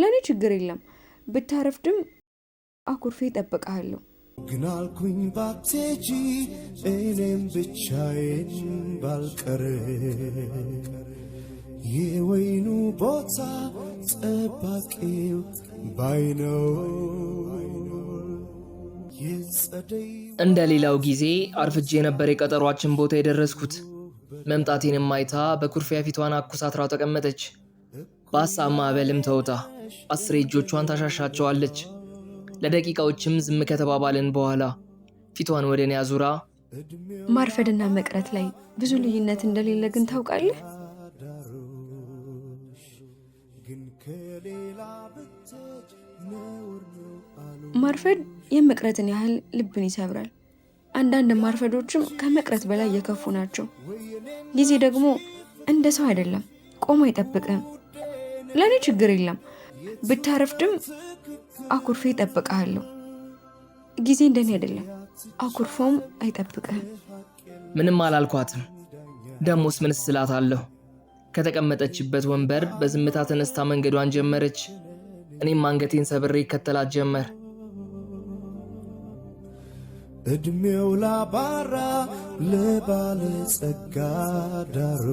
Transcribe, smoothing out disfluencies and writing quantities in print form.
ለኔ ችግር የለም ብታረፍድም አኩርፌ እጠብቅሃለሁ። ግን አልኩኝ ባትሄጂ እኔም ብቻዬን ባልቀር የወይኑ ቦታ ጠባቂው ባይነው እንደ ሌላው ጊዜ አርፍጄ ነበር የቀጠሯችን ቦታ የደረስኩት። መምጣቴንም አይታ በኩርፊያ ፊቷን አኩሳትራው ተቀመጠች። በሀሳብ ማዕበልም ተውጣ 10 እጆቿን ታሻሻቸዋለች። ለደቂቃዎችም ዝም ከተባባልን በኋላ ፊቷን ወደ እኔ አዙራ ማርፈድና መቅረት ላይ ብዙ ልዩነት እንደሌለ ግን ታውቃለህ? ማርፈድ የመቅረትን ያህል ልብን ይሰብራል። አንዳንድ ማርፈዶችም ከመቅረት በላይ የከፉ ናቸው። ጊዜ ደግሞ እንደ ሰው አይደለም፣ ቆሞ አይጠብቅም። ለኔ ችግር የለም ብታረፍድም አኩርፌ እጠብቅሃለሁ። ጊዜ እንደኔ አይደለም፣ አኩርፎም አይጠብቅህም። ምንም አላልኳትም። ደሞስ ምን ስላታለሁ? ከተቀመጠችበት ወንበር በዝምታ ተነስታ መንገዷን ጀመረች። እኔም አንገቴን ሰብሬ ይከተላት ጀመር። እድሜው ላባራ ለባለ ጸጋ ዳሩ